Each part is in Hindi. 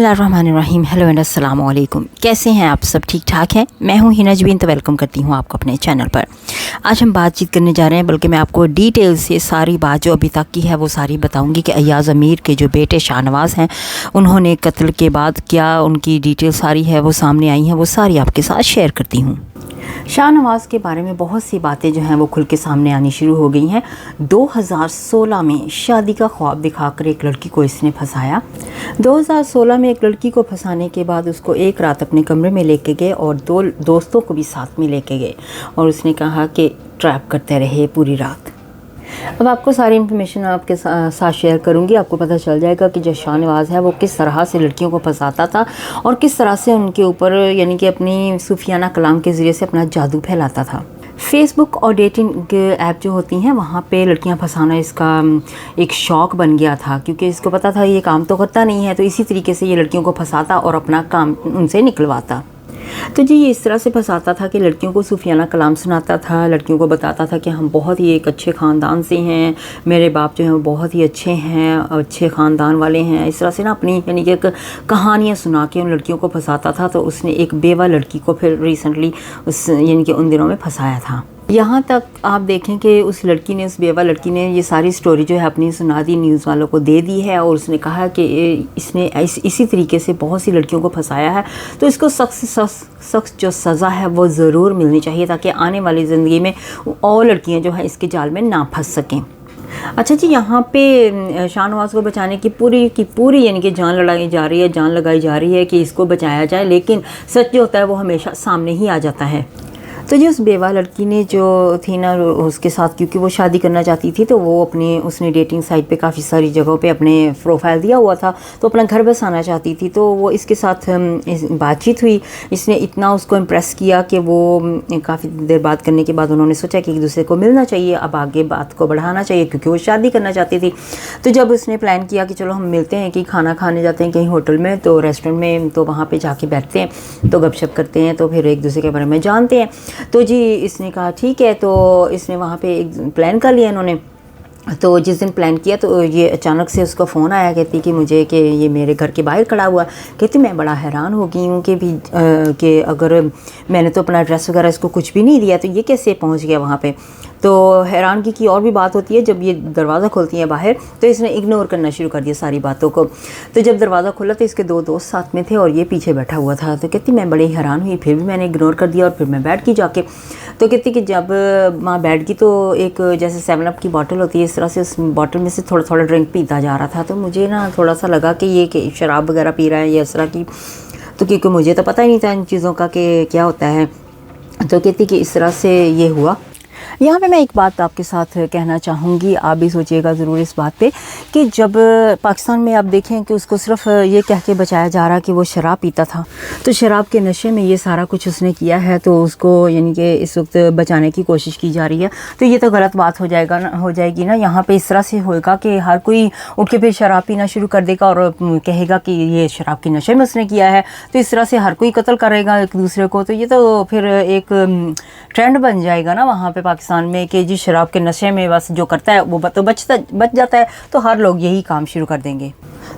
बिस्मिल्लाहिर्रहमानिर्रहीम। हेलो एंड अस्सलाम वालेकुम। कैसे हैं आप सब? ठीक ठाक हैं? मैं हूं हिना जबीन, तो वेलकम करती हूं आपको अपने चैनल पर। आज हम बातचीत करने जा रहे हैं, बल्कि मैं आपको डिटेल से सारी बात जो अभी तक की है वो सारी बताऊंगी कि अय्याज़ अमीर के जो बेटे शाहनवाज़ हैं उन्होंने कत्ल के बाद क्या उनकी डिटेल सारी है वो सामने आई हैं, वो सारी आपके साथ शेयर करती हूँ। शाहनवाज़ के बारे में बहुत सी बातें जो हैं वो खुल के सामने आनी शुरू हो गई हैं। 2016 में शादी का ख्वाब दिखाकर एक लड़की को इसने फंसाया। 2016 में एक लड़की को फंसाने के बाद उसको एक रात अपने कमरे में लेके गए और 2 दोस्तों को भी साथ में लेके गए और उसने कहा कि ट्रैप करते रहे पूरी रात। अब आपको सारी इन्फॉर्मेशन आपके साथ शेयर करूंगी। आपको पता चल जाएगा कि जो शाहनवाज़ है वो किस तरह से लड़कियों को फंसाता था और किस तरह से उनके ऊपर यानी कि अपनी सूफियाना कलाम के ज़रिए से अपना जादू फैलाता था। फेसबुक और डेटिंग ऐप जो होती हैं वहाँ पे लड़कियाँ फंसाना इसका एक शौक़ बन गया था, क्योंकि इसको पता था ये काम तो करता नहीं है, तो इसी तरीके से ये लड़कियों को फंसाता और अपना काम उनसे निकलवाता। तो जी ये इस तरह से फंसाता था कि लड़कियों को सूफियाना कलाम सुनाता था, लड़कियों को बताता था कि हम बहुत ही एक अच्छे ख़ानदान से हैं, मेरे बाप जो हैं वो बहुत ही अच्छे हैं, अच्छे ख़ानदान वाले हैं। इस तरह से ना अपनी यानी कि कहानियाँ सुना के उन लड़कियों को फंसाता था। तो उसने एक बेवा लड़की को फिर रिसेंटली उस यानी कि उन दिनों में फंसाया था। यहाँ तक आप देखें कि उस लड़की ने, उस बेवा लड़की ने ये सारी स्टोरी जो है अपनी सुना दी, न्यूज़ वालों को दे दी है और उसने कहा कि इसने इसी तरीके से बहुत सी लड़कियों को फंसाया है, तो इसको सख्त जो सज़ा है वो ज़रूर मिलनी चाहिए, ताकि आने वाली ज़िंदगी में और लड़कियाँ जो है इसके जाल में ना फंस सकें। अच्छा जी, यहाँ पे शाहनवाज़ को बचाने की पूरी यानी कि जान लगाई जा रही है कि इसको बचाया जाए, लेकिन सच जो होता है वो हमेशा सामने ही आ जाता है। तो जी उस बेवा लड़की ने जो थी ना उसके साथ, क्योंकि वो शादी करना चाहती थी, तो वो उसने डेटिंग साइट पे काफ़ी सारी जगहों पे अपने प्रोफाइल दिया हुआ था, तो अपना घर बसाना चाहती थी। तो वो इसके साथ बातचीत हुई, इसने इतना उसको इम्प्रेस किया कि वो काफ़ी देर बात करने के बाद उन्होंने सोचा कि एक दूसरे को मिलना चाहिए, अब आगे बात को बढ़ाना चाहिए, क्योंकि वो शादी करना चाहती थी। तो जब उसने प्लान किया कि चलो हम मिलते हैं, कि खाना खाने जाते हैं कहीं होटल में, तो रेस्टोरेंट में, तो वहाँ पर जाके बैठते हैं, तो गपशप करते हैं, तो फिर एक दूसरे के बारे में जानते हैं। तो जी इसने कहा ठीक है, तो इसने वहाँ पे एक प्लान कर लिया इन्होंने। तो जिस दिन प्लान किया तो ये अचानक से उसका फ़ोन आया, कहती कि मुझे कि ये मेरे घर के बाहर खड़ा हुआ। कहती मैं बड़ा हैरान हो गई हूँ कि अगर मैंने तो अपना एड्रेस वगैरह इसको कुछ भी नहीं दिया, तो ये कैसे पहुँच गया वहाँ पे। तो हैरानगी की और भी बात होती है, जब ये दरवाज़ा खोलती है बाहर, तो इसने इग्नोर करना शुरू कर दिया सारी बातों को। तो जब दरवाज़ा खोला तो इसके 2 दोस्त साथ में थे और ये पीछे बैठा हुआ था। तो कहती मैं बड़ी हैरान हुई, फिर भी मैंने इग्नोर कर दिया और फिर मैं बैठ गई जाके। तो कहती कि जब माँ बैठ गई तो एक जैसे 7 अप की बॉटल होती है, इस तरह से उस बॉटल में से थोड़ा थोड़ा ड्रिंक पीता जा रहा था। तो मुझे ना थोड़ा सा लगा कि ये कि शराब वगैरह पी रहा है या इस तरह की, तो क्योंकि मुझे तो पता ही नहीं था इन चीज़ों का कि क्या होता है। तो कहती कि इस तरह से ये हुआ। यहाँ पे मैं एक बात आपके साथ कहना चाहूँगी, आप भी सोचिएगा ज़रूर इस बात पे, कि जब पाकिस्तान में आप देखें कि उसको सिर्फ ये कह के बचाया जा रहा कि वो शराब पीता था, तो शराब के नशे में ये सारा कुछ उसने किया है, तो उसको यानी कि इस वक्त बचाने की कोशिश की जा रही है। तो ये तो गलत बात हो जाएगी ना। यहाँ पे इस तरह से होगा कि हर कोई उठ के फिर शराब पीना शुरू कर देगा और कहेगा कि ये शराब के नशे में उसने किया है, तो इस तरह से हर कोई कत्ल करेगा एक दूसरे को। तो ये तो फिर एक ट्रेंड बन जाएगा ना वहाँ पे पाकिस्तान में, कि जी शराब के नशे में बस जो करता है वो तो बच जाता है, तो हर लोग यही काम शुरू कर देंगे।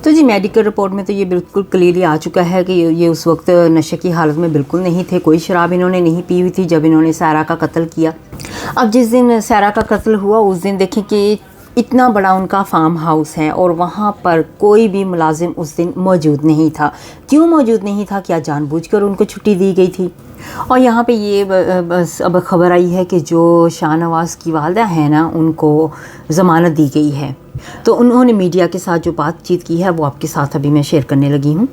तो जी मेडिकल रिपोर्ट में तो ये बिल्कुल क्लियरली आ चुका है कि ये उस वक्त नशे की हालत में बिल्कुल नहीं थे, कोई शराब इन्होंने नहीं पी हुई थी जब इन्होंने सारा का कत्ल किया। अब जिस दिन सारा का कत्ल हुआ उस दिन देखें कि इतना बड़ा उनका फार्म हाउस है और वहाँ पर कोई भी मुलाजिम उस दिन मौजूद नहीं था। क्यों मौजूद नहीं था? क्या जानबूझकर उनको छुट्टी दी गई थी? और यहाँ पे ये बस अब खबर आई है कि जो शाहनवाज़ की वालिदा है ना, उनको ज़मानत दी गई है। तो उन्होंने मीडिया के साथ जो बातचीत की है वो आपके साथ अभी मैं शेयर करने लगी हूँ।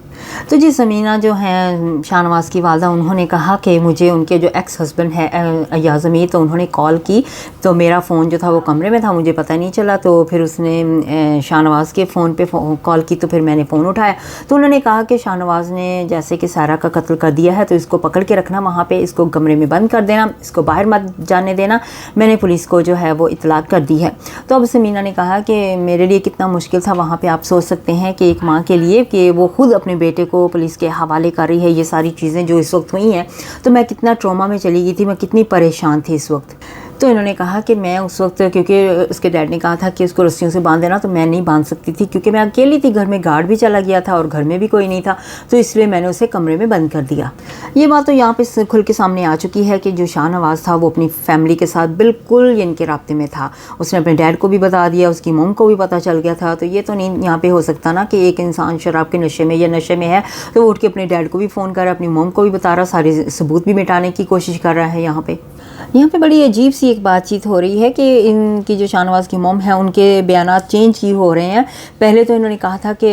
तो जी समीना जो हैं शाहनवाज़ की वालिदा, उन्होंने कहा कि मुझे उनके जो एक्स हस्बैंड है अय्याज़ अमीर, तो उन्होंने कॉल की, तो मेरा फ़ोन जो था वो कमरे में था, मुझे पता नहीं चला। तो फिर उसने शाहनवाज़ के फ़ोन पे कॉल की, तो फिर मैंने फ़ोन उठाया। तो उन्होंने कहा कि शाहनवाज़ ने जैसे कि सारा का कत्ल कर दिया है, तो इसको पकड़ के रखना वहाँ पे, इसको कमरे में बंद कर देना, इसको बाहर मत जाने देना। मैंने पुलिस को जो है वो इतलात कर दी है। तो अब समीना ने कहा कि मेरे लिए कितना मुश्किल था वहाँ पे, आप सोच सकते हैं कि एक माँ के लिए, कि वो खुद अपने बेटे को पुलिस के हवाले कर रही है, ये सारी चीज़ें जो इस वक्त हुई हैं, तो मैं कितना ट्रॉमा में चली गई थी, मैं कितनी परेशान थी इस वक्त। तो इन्होंने कहा कि मैं उस वक्त, क्योंकि उसके डैड ने कहा था कि उसको रस्सियों से बांध देना, तो मैं नहीं बांध सकती थी क्योंकि मैं अकेली थी, घर में गार्ड भी चला गया था और घर में भी कोई नहीं था, तो इसलिए मैंने उसे कमरे में बंद कर दिया। ये बात तो यहाँ पे खुल के सामने आ चुकी है कि जो शाहनवाज़ था वो अपनी फैमिली के साथ बिल्कुल इनके राब्ते में था। उसने अपने डैड को भी बता दिया, उसकी मॉम को भी पता चल गया था। तो ये तो नहीं यहाँ पे हो सकता ना कि एक इंसान शराब के नशे में या नशे में है तो वो उठ के अपने डैड को भी फ़ोन कर रहा है, अपनी मॉम को भी बता रहा, सारे सबूत भी मिटाने की कोशिश कर रहा है। यहाँ पे बड़ी अजीब सी एक बातचीत हो रही है कि इनकी जो शाहनवाज़ की मॉम है उनके बयानात चेंज की हो रहे हैं। पहले तो इन्होंने कहा था कि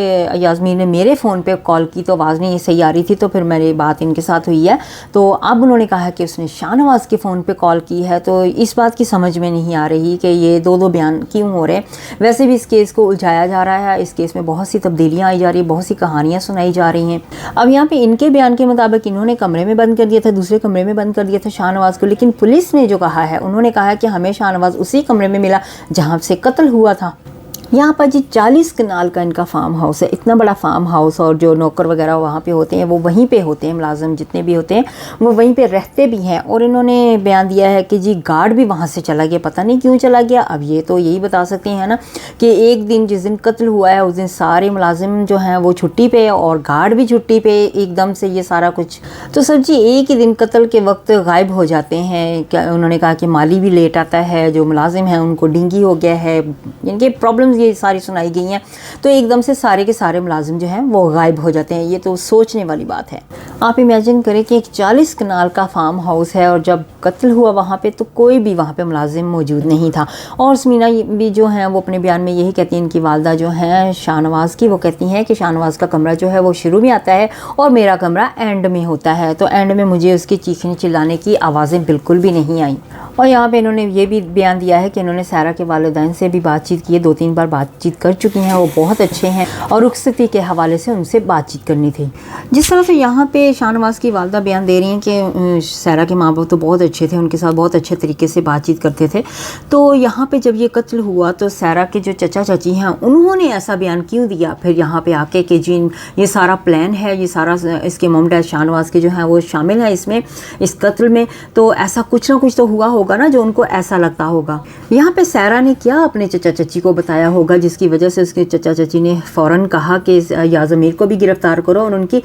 यास्मीन ने मेरे फ़ोन पे कॉल की तो आवाज़ नहीं सही आ रही थी, तो फिर मेरी बात इनके साथ हुई है। तो अब उन्होंने कहा कि उसने शाहनवाज़ के फ़ोन पे कॉल की है। तो इस बात की समझ में नहीं आ रही कि ये दो बयान क्यों हो रहे हैं। वैसे भी इस केस को उलझाया जा रहा है, इस केस में बहुत सी तब्दीलियाँ आई जा रही है, बहुत सी कहानियाँ सुनाई जा रही हैं। अब यहाँ पर इनके बयान के मुताबिक इन्होंने कमरे में बंद कर दिया था, दूसरे कमरे में बंद कर दिया था शाहनवाज़ को, लेकिन पुलिस ने जो कहा है, उन्होंने कहा कि हमें शाहनवाज़ उसी कमरे में मिला जहां से कत्ल हुआ था। यहाँ पर जी 40 कनाल का इनका फार्म हाउस है, इतना बड़ा फार्म हाउस, और जो नौकर वगैरह वहाँ पे होते हैं वो वहीं पे होते हैं, मुलाजिम जितने भी होते हैं वो वहीं पे रहते भी हैं। और इन्होंने बयान दिया है कि जी गार्ड भी वहाँ से चला गया, पता नहीं क्यों चला गया। अब ये तो यही बता सकते हैं ना कि एक दिन जिस दिन कत्ल हुआ है उस दिन सारे मुलाजिम जो हैं वो छुट्टी पे और गार्ड भी छुट्टी पे, एकदम से ये सारा कुछ। तो सर जी एक ही दिन कत्ल के वक्त गायब हो जाते हैं। क्या उन्होंने कहा कि माली भी लेट आता है, जो मुलाजिम हैं उनको डेंगू हो गया है, इनके प्रॉब्लम्स ये सारी सुनाई गई हैं। तो एकदम से सारे के सारे मुलाजिम जो हैं वो गायब हो जाते हैं। ये तो सोचने वाली बात है। आप इमेजिन करें कि एक 40 कनाल का फार्म हाउस है और जब कत्ल हुआ वहाँ पे तो कोई भी वहाँ पे मुलाजिम मौजूद नहीं था। और समीना भी जो है वो अपने बयान में यही कहती हैं, इनकी वालदा जो हैं शाहनवाज़ की, वो कहती हैं कि शाहनवाज़ का कमरा जो है वो शुरू में आता है और मेरा कमरा एंड में होता है। तो एंड में मुझे उसकी चीखने चिल्लाने की आवाज़ें बिल्कुल भी नहीं आई। और यहाँ पे इन्होंने ये भी बयान दिया है कि इन्होंने सारा के वालिदैन से भी बातचीत की है, 2-3 बार बातचीत कर चुकी हैं, वो बहुत अच्छे हैं और रुखसती के हवाले से उनसे बातचीत करनी थी। जिस तरह से यहाँ पे शाहनवाज़ की वालदा बयान दे रही हैं कि सारा के माँ बाप तो बहुत अच्छे थे, उनके साथ बहुत अच्छे तरीके से बातचीत करते थे। तो यहाँ पे जब ये कत्ल हुआ तो सारा के जो चचा चाची हैं उन्होंने ऐसा बयान क्यों दिया फिर यहाँ पे आके कि जी ये सारा प्लान है, ये सारा इसके मॉम डैड शाहनवाज़ के जो हैं वो शामिल है इसमें, इस कत्ल में। तो ऐसा कुछ ना कुछ तो हुआ होगा ना जो उनको ऐसा लगता होगा। यहाँ पे सारा ने क्या अपने चचा चाची को बताया होगा जिसकी वजह से उसके चचा चाची ने फ़ौरन कहा कि याज़मीर को भी गिरफ़्तार करो और उनकी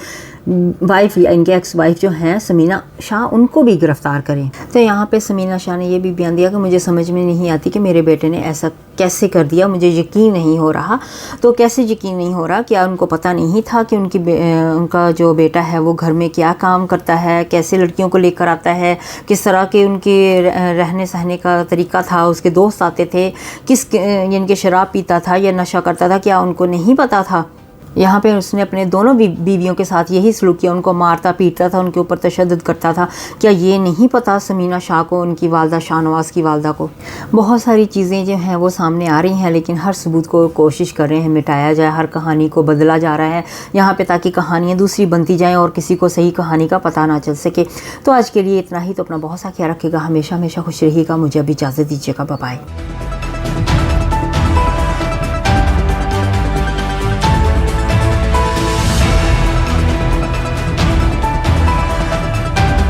वाइफ या इनके एक्स वाइफ जो हैं समीना शाह उनको भी गिरफ़्तार करें। तो यहाँ पे समीना शाह ने ये भी बयान दिया कि मुझे समझ में नहीं आती कि मेरे बेटे ने ऐसा कैसे कर दिया, मुझे यकीन नहीं हो रहा। तो कैसे यकीन नहीं हो रहा? क्या उनको पता नहीं था कि उनका जो बेटा है वो घर में क्या काम करता है, कैसे लड़कियों को लेकर आता है, किस तरह के उनके रहने सहने का तरीका था, उसके दोस्त आते थे, इनके शराब पीता था या नशा करता था, क्या उनको नहीं पता था? यहाँ पे उसने अपने दोनों बीवियों के साथ यही सलूक किया, उनको मारता पीटता था, उनके ऊपर तशद्दुद करता था। क्या ये नहीं पता समीना शाह को, उनकी वालदा शाहनवाज़ की वालदा को? बहुत सारी चीज़ें जो हैं वो सामने आ रही हैं, लेकिन हर सबूत को कोशिश कर रहे हैं मिटाया जाए, हर कहानी को बदला जा रहा है यहाँ पे ताकि कहानियाँ दूसरी बनती जाएँ और किसी को सही कहानी का पता ना चल सके। तो आज के लिए इतना ही। तो अपना बहुत सा ख्याल रखिएगा, हमेशा हमेशा खुश रहिएगा। मुझे अब इजाज़त दीजिएगा, बाय बाय।